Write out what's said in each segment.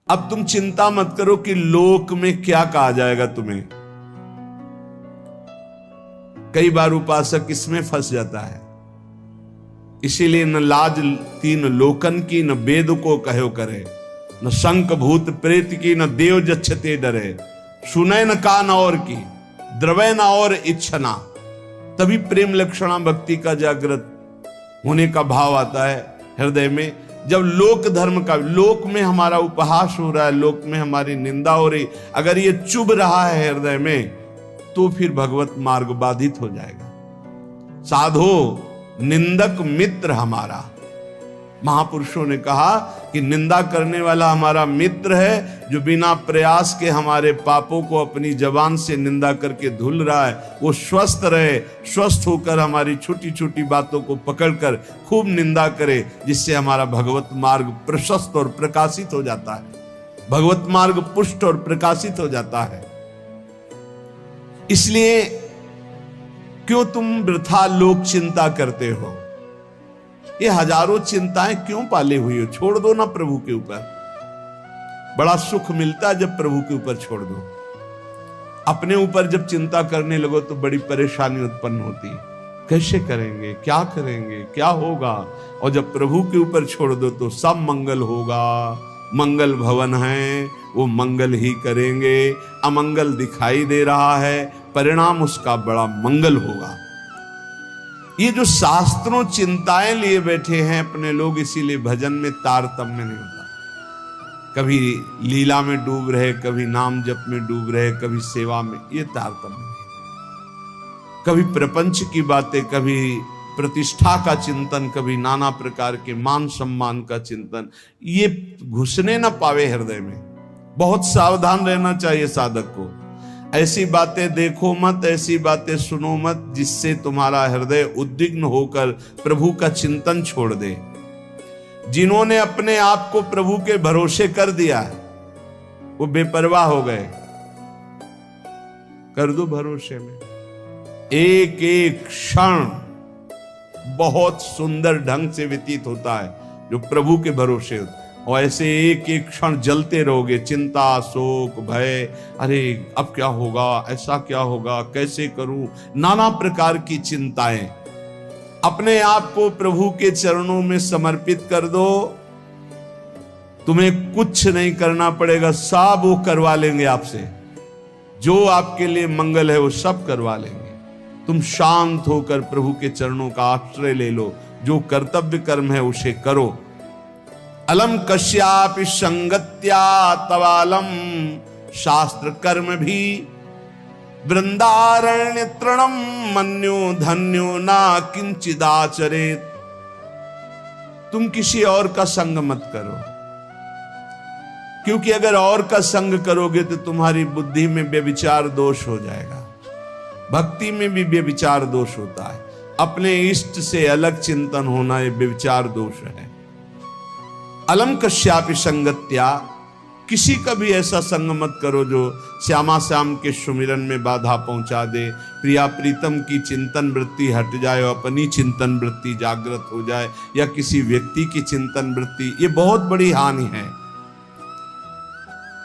अब तुम चिंता मत करो कि लोक में क्या कहा जाएगा तुम्हें। कई बार उपासक इसमें फंस जाता है, इसीलिए न लाज तीन लोकन की, न वेद को कहो करे, न शंक भूत प्रेत की, न देव जच्छते डरे, सुने न कान और की, द्रवै न और इच्छना। तभी प्रेम लक्षणा भक्ति का जागृत होने का भाव आता है हृदय में। जब लोक धर्म का, लोक में हमारा उपहास हो रहा है, लोक में हमारी निंदा हो रही, अगर ये चुभ रहा है हृदय में, तो फिर भगवत मार्ग बाधित हो जाएगा। साधो निंदक मित्र हमारा, महापुरुषों ने कहा कि निंदा करने वाला हमारा मित्र है, जो बिना प्रयास के हमारे पापों को अपनी जबान से निंदा करके धुल रहा है, वो स्वस्थ रहे, स्वस्थ होकर हमारी छोटी छोटी बातों को पकड़कर खूब निंदा करे, जिससे हमारा भगवत मार्ग प्रशस्त और प्रकाशित हो जाता है, भगवत मार्ग पुष्ट और प्रकाशित हो जाता है। इसलिए क्यों तुम वृथा लोक चिंता करते हो? ये हजारों चिंताएं क्यों पाले हुई हो? छोड़ दो ना प्रभु के ऊपर। बड़ा सुख मिलता है जब प्रभु के ऊपर छोड़ दो। अपने ऊपर जब चिंता करने लगो तो बड़ी परेशानी उत्पन्न होती है, कैसे करेंगे, क्या करेंगे, क्या होगा। और जब प्रभु के ऊपर छोड़ दो तो सब मंगल होगा। मंगल भवन है, वो मंगल ही करेंगे। अमंगल दिखाई दे रहा है, परिणाम उसका बड़ा मंगल होगा। ये जो शास्त्रों चिंताएं लिए बैठे हैं अपने लोग, इसीलिए भजन में तारतम्य नहीं होता। कभी लीला में डूब रहे, कभी नाम जप में डूब रहे, कभी सेवा में, ये तारतम्य नहीं। कभी प्रपंच की बातें, कभी प्रतिष्ठा का चिंतन, कभी नाना प्रकार के मान सम्मान का चिंतन, ये घुसने ना पावे हृदय में। बहुत सावधान रहना चाहिए साधक को। ऐसी बातें देखो मत, ऐसी बातें सुनो मत जिससे तुम्हारा हृदय उद्विग्न होकर प्रभु का चिंतन छोड़ दे। जिन्होंने अपने आप को प्रभु के भरोसे कर दिया, वो बेपरवाह हो गए। कर दो भरोसे में। एक एक क्षण बहुत सुंदर ढंग से व्यतीत होता है जो प्रभु के भरोसे होता है। और ऐसे एक एक क्षण जलते रहोगे, चिंता, शोक, भय, अरे अब क्या होगा, ऐसा क्या होगा, कैसे करूं, नाना प्रकार की चिंताएं। अपने आप को प्रभु के चरणों में समर्पित कर दो, तुम्हें कुछ नहीं करना पड़ेगा, सब वो करवा लेंगे आपसे। जो आपके लिए मंगल है वो सब करवा लेंगे। तुम शांत होकर प्रभु के चरणों का आश्रय ले लो, जो कर्तव्य कर्म है उसे करो। अलम कश्यापि संगत्या तवालम शास्त्र कर्म भी वृंदारण्य तृणम मन्यो धन्यो ना किंचिदाचरेत। तुम किसी और का संग मत करो, क्योंकि अगर और का संग करोगे तो तुम्हारी बुद्धि में व्यभिचार दोष हो जाएगा। भक्ति में भी व्यभिचार दोष होता है। अपने इष्ट से अलग चिंतन होना ये व्यभिचार दोष है। अलम कश्यापि संगत्या, किसी का भी ऐसा संग मत करो जो श्यामा श्याम के सुमिरन में बाधा पहुंचा दे, प्रिया प्रीतम की चिंतन वृत्ति हट जाए और अपनी चिंतन वृत्ति जागृत हो जाए, या किसी व्यक्ति की चिंतन वृत्ति, ये बहुत बड़ी हानि है।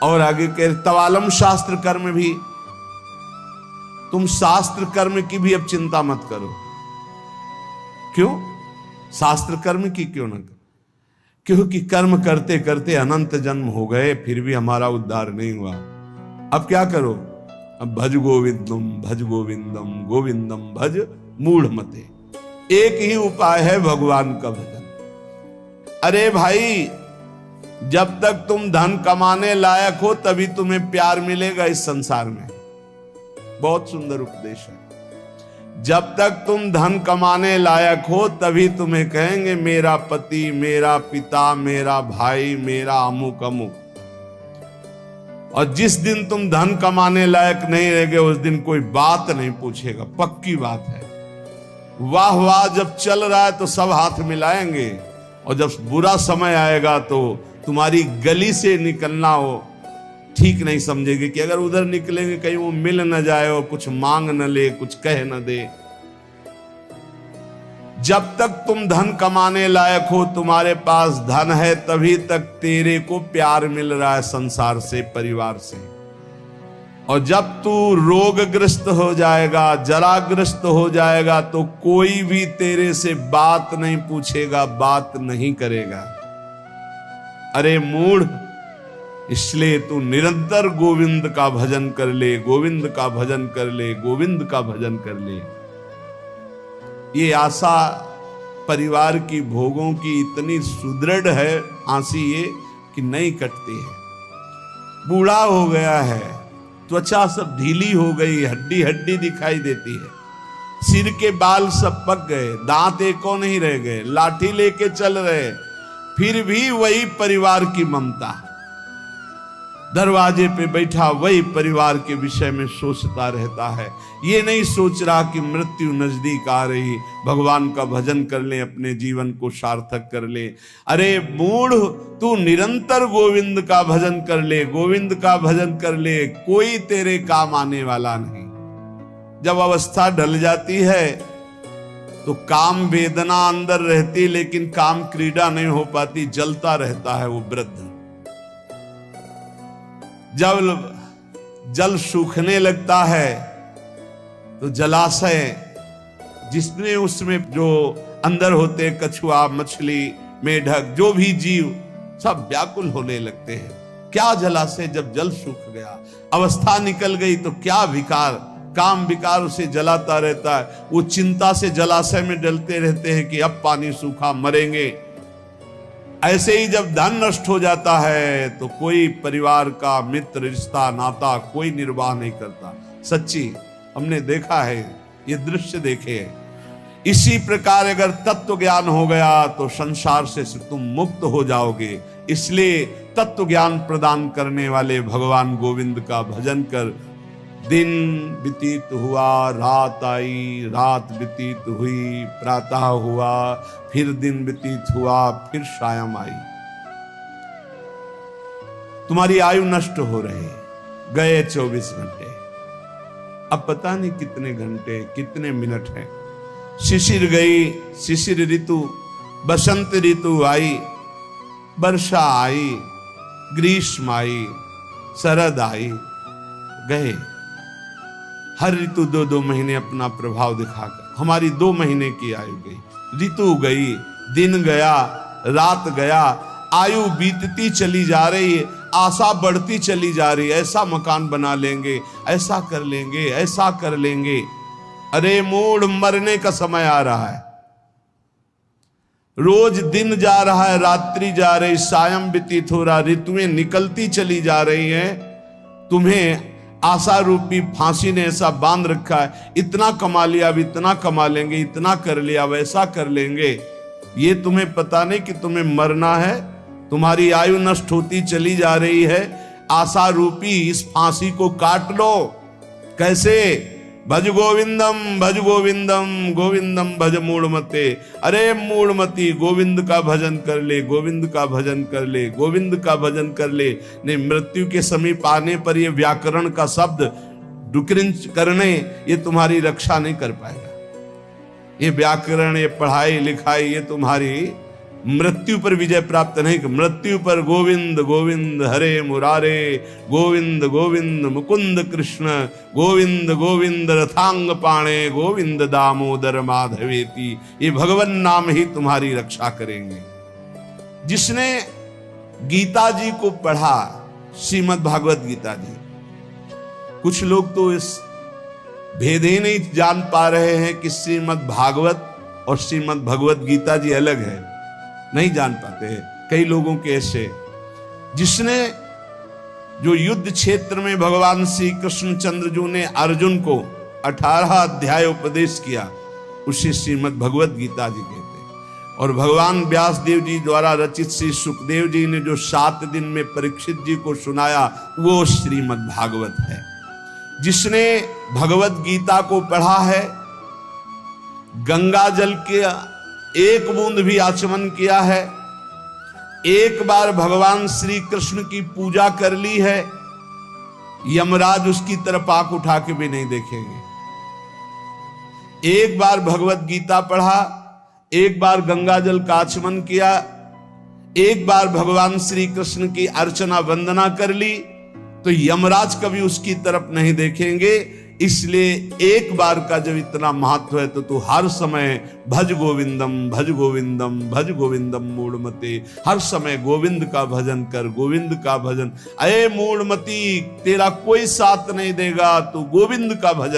और आगे कह तवालम शास्त्र कर्म भी, तुम शास्त्र कर्म की भी अब चिंता मत करो। क्यों? शास्त्र कर्म की क्यों ना करो? क्योंकि कर्म करते करते अनंत जन्म हो गए, फिर भी हमारा उद्धार नहीं हुआ। अब क्या करो? अब भज गोविंदम गोविंदम भज मूढ़ मते। एक ही उपाय है भगवान का भजन। अरे भाई, जब तक तुम धन कमाने लायक हो तभी तुम्हें प्यार मिलेगा इस संसार में। बहुत सुंदर उपदेश है। जब तक तुम धन कमाने लायक हो तभी तुम्हें कहेंगे मेरा पति, मेरा पिता, मेरा भाई, मेरा अमुक अमुक। और जिस दिन तुम धन कमाने लायक नहीं रहेगे उस दिन कोई बात नहीं पूछेगा, पक्की बात है। वाह वाह जब चल रहा है तो सब हाथ मिलाएंगे, और जब बुरा समय आएगा तो तुम्हारी गली से निकलना हो ठीक नहीं समझेगी कि अगर उधर निकलेंगे कहीं वो मिल न जाए और कुछ मांग न ले, कुछ कह न दे। जब तक तुम धन कमाने लायक हो, तुम्हारे पास धन है, तभी तक तेरे को प्यार मिल रहा है संसार से, परिवार से। और जब तू रोगग्रस्त हो जाएगा, जराग्रस्त हो जाएगा, तो कोई भी तेरे से बात नहीं पूछेगा, बात नहीं करेगा। अरे मूढ़, इसलिए तू निरंतर गोविंद का भजन कर ले, गोविंद का भजन कर ले, गोविंद का भजन कर ले। ये आशा परिवार की भोगों की इतनी सुदृढ़ है, आंसी ये कि नहीं कटती है। बूढ़ा हो गया है, त्वचा सब ढीली हो गई, हड्डी हड्डी दिखाई देती है, सिर के बाल सब पक गए, दांत एको नहीं रह गए, लाठी लेके चल रहे, फिर भी वही परिवार की ममता। दरवाजे पे बैठा वही परिवार के विषय में सोचता रहता है। ये नहीं सोच रहा कि मृत्यु नजदीक आ रही, भगवान का भजन कर ले, अपने जीवन को सार्थक कर ले। अरे मूढ़, तू निरंतर गोविंद का भजन कर ले, गोविंद का भजन कर ले, कोई तेरे काम आने वाला नहीं। जब अवस्था ढल जाती है तो काम वेदना अंदर रहती, लेकिन काम क्रीड़ा नहीं हो पाती, जलता रहता है वो वृद्ध। जब जल सूखने लगता है तो जलाशय, जिसमें उसमें जो अंदर होते, कछुआ, मछली, मेढक, जो भी जीव, सब व्याकुल होने लगते हैं। क्या जलाशय, जब जल सूख गया, अवस्था निकल गई, तो क्या विकार, काम विकार उसे जलाता रहता है। वो चिंता से जलाशय में डलते रहते हैं कि अब पानी सूखा, मरेंगे। ऐसे ही जब धन नष्ट हो जाता है तो कोई परिवार का मित्र, रिश्ता, नाता कोई निर्वाह नहीं करता। सच्ची हमने देखा है, ये दृश्य देखे। इसी प्रकार अगर तत्व ज्ञान हो गया तो संसार से तुम मुक्त हो जाओगे। इसलिए तत्व ज्ञान प्रदान करने वाले भगवान गोविंद का भजन कर। दिन व्यतीत हुआ, रात आई, रात व्यतीत हुई, प्रातः हुआ, फिर दिन व्यतीत हुआ, फिर सायं आई। तुम्हारी आयु नष्ट हो रही, गए 24 घंटे, अब पता नहीं कितने घंटे, कितने मिनट हैं। शिशिर गई, शिशिर ऋतु, बसंत ऋतु आई, वर्षा आई, ग्रीष्म आई, शरद आई, गए। हर ऋतु 2-2 महीने अपना प्रभाव दिखाकर हमारी 2 महीने की आयु गई। ऋतु गई, दिन गया, रात गया, आयु बीतती चली जा रही है, आशा बढ़ती चली जा रही है। ऐसा मकान बना लेंगे, ऐसा कर लेंगे, ऐसा कर लेंगे। अरे मूढ़, मरने का समय आ रहा है। रोज दिन जा रहा है, रात्रि जा रही, सायं व्यतीत हो रहा, ऋतुएं निकलती चली जा रही हैं। तुम्हें आशा रूपी फांसी ने ऐसा बांध रखा है, इतना कमा लिया, अब इतना कमा लेंगे, इतना कर लिया, वैसा कर लेंगे। ये तुम्हें पता नहीं कि तुम्हें मरना है। तुम्हारी आयु नष्ट होती चली जा रही है। आशा रूपी इस फांसी को काट लो। कैसे? भज गोविंदम, भज गोविंदम, गोविंदम भज मूढ़मते। अरे मूढ़मती, गोविंद का भजन कर ले, गोविंद का भजन कर ले, गोविंद का भजन कर ले। नहीं, मृत्यु के समीप आने पर ये व्याकरण का शब्द डुक्रिंच करने, ये तुम्हारी रक्षा नहीं कर पाएगा। ये व्याकरण, ये पढ़ाई लिखाई, ये तुम्हारी मृत्यु पर विजय प्राप्त नहीं। मृत्यु पर गोविंद गोविंद हरे मुरारे, गोविंद गोविंद मुकुंद कृष्ण, गोविंद गोविंद रथांग पाणे, गोविंद दामोदर माधवेति। ये भगवान नाम ही तुम्हारी रक्षा करेंगे। जिसने गीता जी को पढ़ा, श्रीमद् भागवत गीता जी, कुछ लोग तो इस भेद ही नहीं जान पा रहे हैं कि श्रीमद् भागवत और श्रीमद् भगवत गीता जी अलग है, नहीं जान पाते हैं कई लोगों के ऐसे। जिसने जो युद्ध क्षेत्र में भगवान श्री कृष्णचंद्र जी ने अर्जुन को 18 अध्याय उपदेश किया, उसे श्रीमद् भगवत गीता जी कहते हैं। और भगवान व्यास देव जी द्वारा रचित श्री सुखदेव जी ने जो 7 दिन में परीक्षित जी को सुनाया, वो श्रीमद् भागवत है। जिसने भगवत गीता को पढ़ा है, गंगा जल के एक बूंद भी आचमन किया है, एक बार भगवान श्री कृष्ण की पूजा कर ली है, यमराज उसकी तरफ आंख उठा के भी नहीं देखेंगे। एक बार भगवत गीता पढ़ा, एक बार गंगा जल का आचमन किया, एक बार भगवान श्री कृष्ण की अर्चना वंदना कर ली, तो यमराज कभी उसकी तरफ नहीं देखेंगे। इसलिए एक बार का जब इतना महत्व है तो तू हर समय भज गोविंदम भज गोविंदम भज गोविंदम मूढ़मते, हर समय गोविंद का भजन कर, गोविंद का भजन। अये मूढ़मती, तेरा कोई साथ नहीं देगा, तू गोविंद का भजन